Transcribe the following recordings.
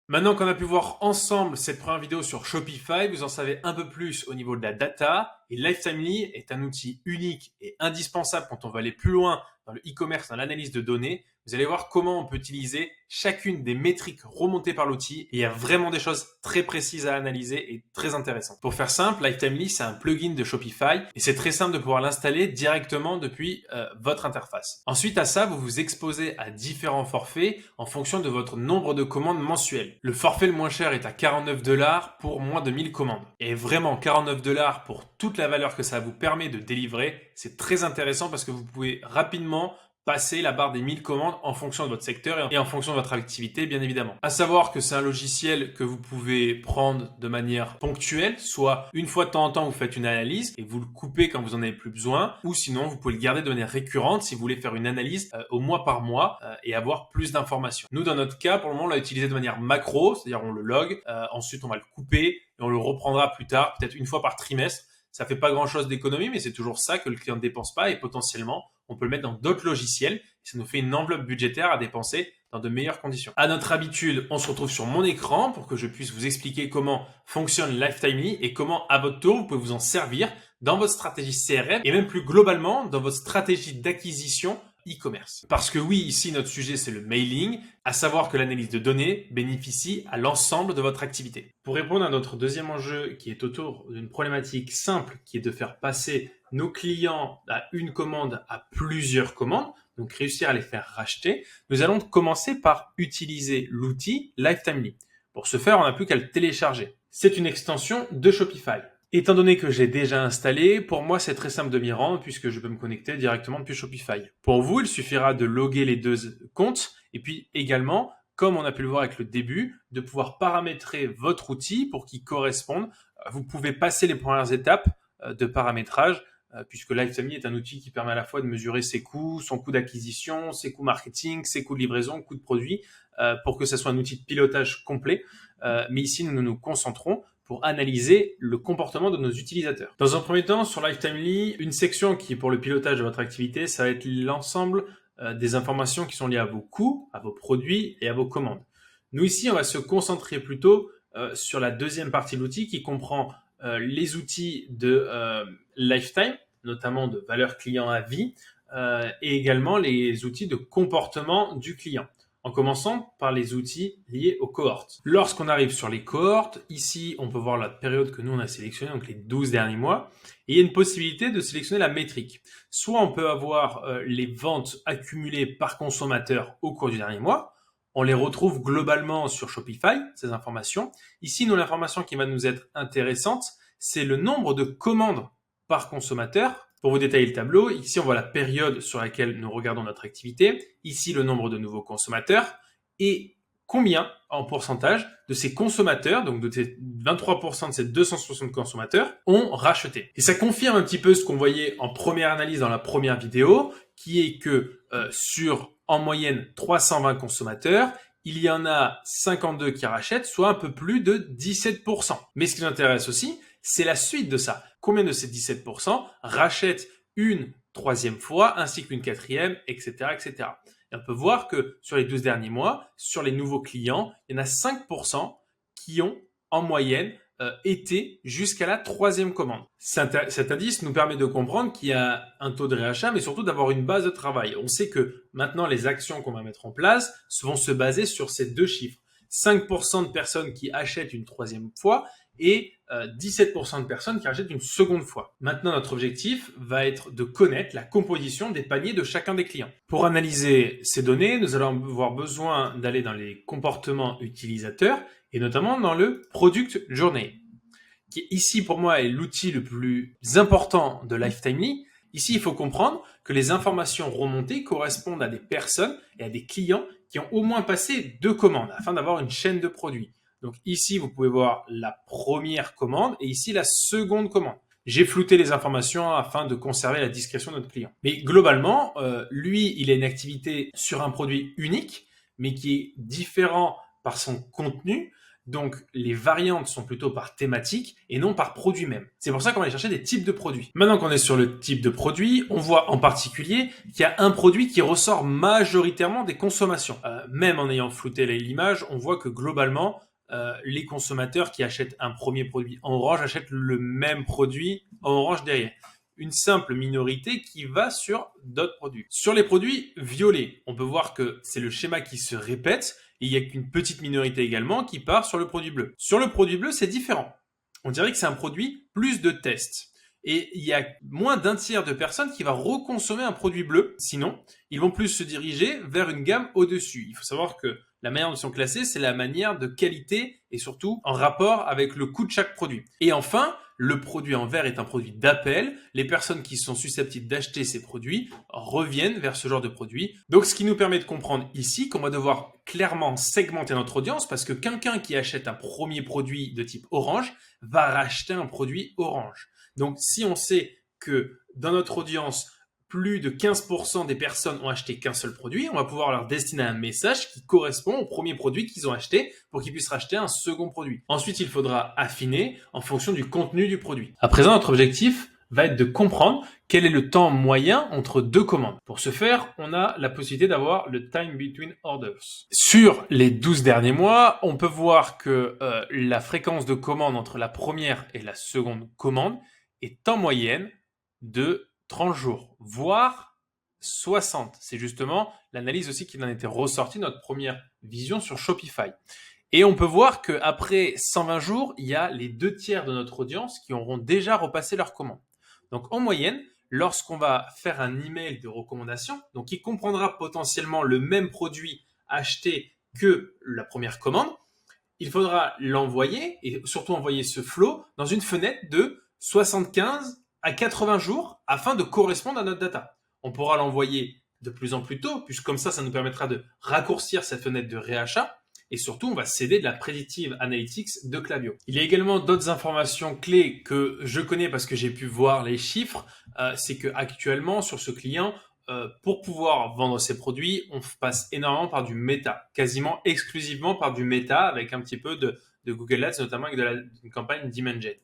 Maintenant qu'on a pu voir ensemble cette première vidéo sur Shopify, vous en savez un peu plus au niveau de la data. Et Lifetime.ly est un outil unique et indispensable quand on veut aller plus loin dans le e-commerce, dans l'analyse de données. Vous allez voir comment on peut utiliser chacune des métriques remontées par l'outil. Et il y a vraiment des choses très précises à analyser et très intéressantes. Pour faire simple, Lifetime.ly, c'est un plugin de Shopify et c'est très simple de pouvoir l'installer directement depuis votre interface. Ensuite à ça, vous vous exposez à différents forfaits en fonction de votre nombre de commandes mensuelles. Le forfait le moins cher est à 49 $ pour moins de 1000 commandes. Et vraiment 49 $ pour toute la valeur que ça vous permet de délivrer, c'est très intéressant parce que vous pouvez rapidement passer la barre des 1000 commandes en fonction de votre secteur et en fonction de votre activité, bien évidemment. À savoir que c'est un logiciel que vous pouvez prendre de manière ponctuelle, soit une fois de temps en temps, vous faites une analyse et vous le coupez quand vous en avez plus besoin, ou sinon, vous pouvez le garder de manière récurrente si vous voulez faire une analyse au mois par mois et avoir plus d'informations. Nous, dans notre cas, pour le moment, on l'a utilisé de manière macro, c'est-à-dire on le log, ensuite on va le couper et on le reprendra plus tard, peut-être une fois par trimestre. Ça fait pas grand-chose d'économie, mais c'est toujours ça que le client ne dépense pas et potentiellement, on peut le mettre dans d'autres logiciels. Ça nous fait une enveloppe budgétaire à dépenser dans de meilleures conditions. À notre habitude, on se retrouve sur mon écran pour que je puisse vous expliquer comment fonctionne Lifetime.ly et comment, à votre tour, vous pouvez vous en servir dans votre stratégie CRM et même plus globalement dans votre stratégie d'acquisition e-commerce. Parce que oui, ici, notre sujet, c'est le mailing, à savoir que l'analyse de données bénéficie à l'ensemble de votre activité. Pour répondre à notre deuxième enjeu qui est autour d'une problématique simple qui est de faire passer nos clients à une commande à plusieurs commandes, donc réussir à les faire racheter, nous allons commencer par utiliser l'outil Lifetime.ly. Pour ce faire, on n'a plus qu'à le télécharger. C'est une extension de Shopify. Étant donné que j'ai déjà installé, pour moi c'est très simple de m'y rendre puisque je peux me connecter directement depuis Shopify. Pour vous, il suffira de loguer les deux comptes et puis également, comme on a pu le voir avec le début, de pouvoir paramétrer votre outil pour qu'il corresponde. Vous pouvez passer les premières étapes de paramétrage puisque Lifetime.ly est un outil qui permet à la fois de mesurer ses coûts, son coût d'acquisition, ses coûts marketing, ses coûts de livraison, coûts de produit, pour que ce soit un outil de pilotage complet. Mais ici, nous nous concentrons pour analyser le comportement de nos utilisateurs. Dans un premier temps, sur Lifetime.ly, une section qui est pour le pilotage de votre activité, ça va être l'ensemble des informations qui sont liées à vos coûts, à vos produits et à vos commandes. Nous ici, on va se concentrer plutôt sur la deuxième partie de l'outil qui comprend les outils de Lifetime, notamment de valeur client à vie, et également les outils de comportement du client, en commençant par les outils liés aux cohortes. Lorsqu'on arrive sur les cohortes, ici, on peut voir la période que nous, on a sélectionnée, donc les 12 derniers mois, et il y a une possibilité de sélectionner la métrique. Soit on peut avoir les ventes accumulées par consommateur au cours du dernier mois, on les retrouve globalement sur Shopify, ces informations. Ici, nous, l'information qui va nous être intéressante, c'est le nombre de commandes par consommateur. Pour vous détailler le tableau, ici on voit la période sur laquelle nous regardons notre activité, ici le nombre de nouveaux consommateurs et combien en pourcentage de ces consommateurs, donc de ces 23% de ces 260 consommateurs, ont racheté. Et ça confirme un petit peu ce qu'on voyait en première analyse dans la première vidéo, qui est que sur en moyenne 320 consommateurs, il y en a 52 qui rachètent, soit un peu plus de 17%. Mais ce qui nous intéresse aussi, c'est la suite de ça. Combien de ces 17% rachètent une troisième fois, ainsi qu'une quatrième, etc., etc. Et on peut voir que sur les 12 derniers mois, sur les nouveaux clients, il y en a 5% qui ont, en moyenne, été jusqu'à la troisième commande. Cet indice nous permet de comprendre qu'il y a un taux de réachat, mais surtout d'avoir une base de travail. On sait que maintenant, les actions qu'on va mettre en place vont se baser sur ces deux chiffres. 5% de personnes qui achètent une troisième fois et 17% de personnes qui achètent une seconde fois. Maintenant, notre objectif va être de connaître la composition des paniers de chacun des clients. Pour analyser ces données, nous allons avoir besoin d'aller dans les comportements utilisateurs et notamment dans le Product Journey, qui ici pour moi est l'outil le plus important de Lifetime.ly. Ici, il faut comprendre que les informations remontées correspondent à des personnes et à des clients qui ont au moins passé 2 commandes afin d'avoir une chaîne de produits. Donc ici, vous pouvez voir la première commande et ici la seconde commande. J'ai flouté les informations afin de conserver la discrétion de notre client. Mais globalement, lui, il a une activité sur un produit unique, mais qui est différent par son contenu. Donc, les variantes sont plutôt par thématique et non par produit même. C'est pour ça qu'on va aller chercher des types de produits. Maintenant qu'on est sur le type de produit, on voit en particulier qu'il y a un produit qui ressort majoritairement des consommations. Même en ayant flouté l'image, on voit que globalement, les consommateurs qui achètent un premier produit en orange achètent le même produit en orange derrière. Une simple minorité qui va sur d'autres produits. Sur les produits violets, on peut voir que c'est le schéma qui se répète et il y a qu'une petite minorité également qui part sur le produit bleu. Sur le produit bleu, c'est différent. On dirait que c'est un produit plus de tests. Et il y a moins d'un tiers de personnes qui va reconsommer un produit bleu. Sinon, ils vont plus se diriger vers une gamme au-dessus. Il faut savoir que la manière dont ils sont classés, c'est la manière de qualité et surtout en rapport avec le coût de chaque produit. Et enfin, le produit en vert est un produit d'appel. Les personnes qui sont susceptibles d'acheter ces produits reviennent vers ce genre de produit. Donc, ce qui nous permet de comprendre ici qu'on va devoir clairement segmenter notre audience parce que quelqu'un qui achète un premier produit de type orange va racheter un produit orange. Donc, si on sait que dans notre audience, plus de 15% des personnes ont acheté qu'un seul produit, on va pouvoir leur destiner un message qui correspond au premier produit qu'ils ont acheté pour qu'ils puissent racheter un second produit. Ensuite, il faudra affiner en fonction du contenu du produit. À présent, notre objectif va être de comprendre quel est le temps moyen entre deux commandes. Pour ce faire, on a la possibilité d'avoir le time between orders. Sur les 12 derniers mois, on peut voir que la fréquence de commande entre la première et la seconde commande est en moyenne de 30 jours, voire 60. C'est justement l'analyse aussi qui en était ressortie, notre première vision sur Shopify. Et on peut voir qu'après 120 jours, il y a les 2 tiers de notre audience qui auront déjà repassé leur commande. Donc en moyenne, lorsqu'on va faire un email de recommandation, donc qui comprendra potentiellement le même produit acheté que la première commande, il faudra l'envoyer et surtout envoyer ce flow dans une fenêtre de 75 à 80 jours afin de correspondre à notre data. On pourra l'envoyer de plus en plus tôt, puisque comme ça nous permettra de raccourcir cette fenêtre de réachat. Et surtout, on va s'aider de la Predictive Analytics de Klaviyo. Il y a également d'autres informations clés que je connais parce que j'ai pu voir les chiffres. C'est qu'actuellement, sur ce client, pour pouvoir vendre ses produits, on passe énormément par du méta, quasiment exclusivement par du méta, avec un petit peu de Google Ads, notamment avec une campagne Demand Gen.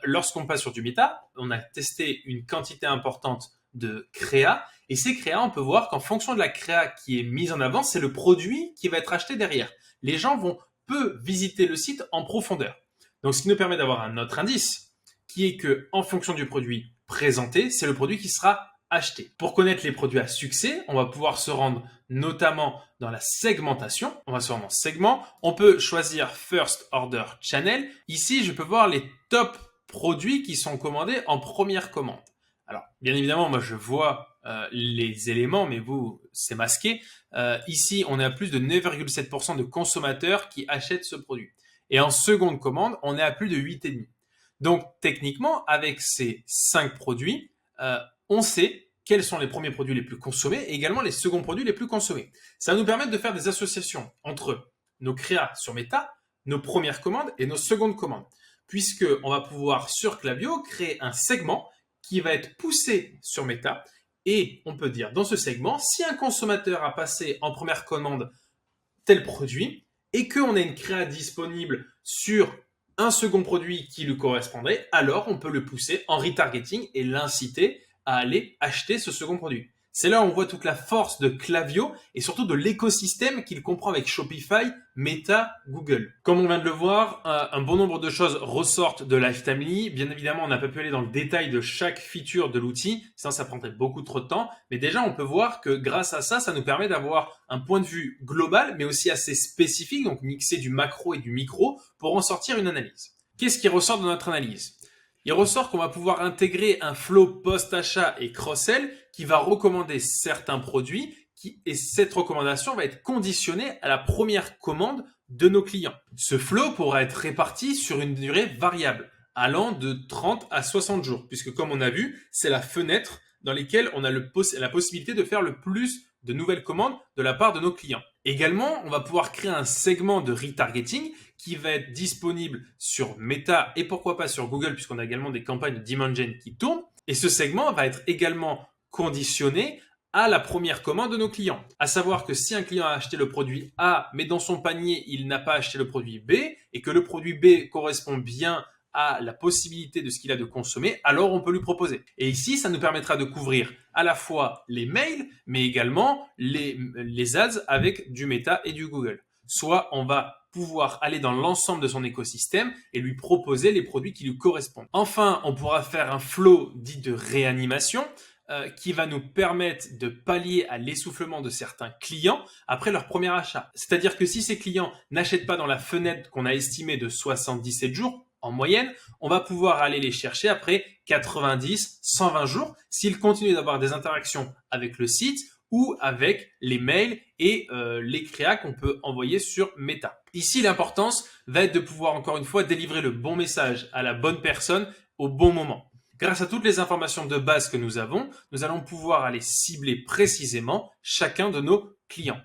Lorsqu'on passe sur du méta, on a testé une quantité importante de créa, et ces créas, on peut voir qu'en fonction de la créa qui est mise en avant, c'est le produit qui va être acheté derrière. Les gens vont peu visiter le site en profondeur. Donc, ce qui nous permet d'avoir un autre indice, qui est que, en fonction du produit présenté, c'est le produit qui sera acheté. Pour connaître les produits à succès, on va pouvoir se rendre notamment dans la segmentation. On va se rendre en segment. On peut choisir First Order Channel. Ici, je peux voir les top produits qui sont commandés en première commande. Alors, bien évidemment, moi, je vois les éléments, mais vous, c'est masqué. Ici, on est à plus de 9,7% de consommateurs qui achètent ce produit. Et en seconde commande, on est à plus de 8,5%. Donc, techniquement, avec ces 5 produits, on sait quels sont les premiers produits les plus consommés et également les seconds produits les plus consommés. Ça va nous permettre de faire des associations entre nos créas sur Meta, nos premières commandes et nos secondes commandes. Puisqu'on va pouvoir, sur Klaviyo, créer un segment qui va être poussé sur Meta. Et on peut dire dans ce segment, si un consommateur a passé en première commande tel produit et qu'on a une créa disponible sur un second produit qui lui correspondrait, alors on peut le pousser en retargeting et l'inciter à aller acheter ce second produit. C'est là où on voit toute la force de Klaviyo et surtout de l'écosystème qu'il comprend avec Shopify, Meta, Google. Comme on vient de le voir, un bon nombre de choses ressortent de Lifetime. Bien évidemment, on n'a pas pu aller dans le détail de chaque feature de l'outil, sinon ça prendrait beaucoup trop de temps. Mais déjà, on peut voir que grâce à ça, ça nous permet d'avoir un point de vue global, mais aussi assez spécifique, donc mixer du macro et du micro pour en sortir une analyse. Qu'est-ce qui ressort de notre analyse ? Il ressort qu'on va pouvoir intégrer un flow post-achat et cross-sell qui va recommander certains produits et cette recommandation va être conditionnée à la première commande de nos clients. Ce flow pourra être réparti sur une durée variable allant de 30 à 60 jours puisque comme on a vu, c'est la fenêtre dans laquelle on a la possibilité de faire le plus de nouvelles commandes de la part de nos clients. Également, on va pouvoir créer un segment de retargeting qui va être disponible sur Meta et pourquoi pas sur Google puisqu'on a également des campagnes de Demand Gen qui tournent. Et ce segment va être également conditionné à la première commande de nos clients. À savoir que si un client a acheté le produit A, mais dans son panier, il n'a pas acheté le produit B, et que le produit B correspond bien à la possibilité de ce qu'il a de consommer, alors on peut lui proposer. Et ici, ça nous permettra de couvrir à la fois les mails, mais également les ads avec du Meta et du Google. Soit on va pouvoir aller dans l'ensemble de son écosystème et lui proposer les produits qui lui correspondent. Enfin, on pourra faire un flow dit de réanimation qui va nous permettre de pallier à l'essoufflement de certains clients après leur premier achat. C'est-à-dire que si ces clients n'achètent pas dans la fenêtre qu'on a estimée de 77 jours, en moyenne, on va pouvoir aller les chercher après 90, 120 jours s'ils continuent d'avoir des interactions avec le site ou avec les mails et les créas qu'on peut envoyer sur Meta. Ici, l'importance va être de pouvoir encore une fois délivrer le bon message à la bonne personne au bon moment. Grâce à toutes les informations de base que nous avons, nous allons pouvoir aller cibler précisément chacun de nos clients.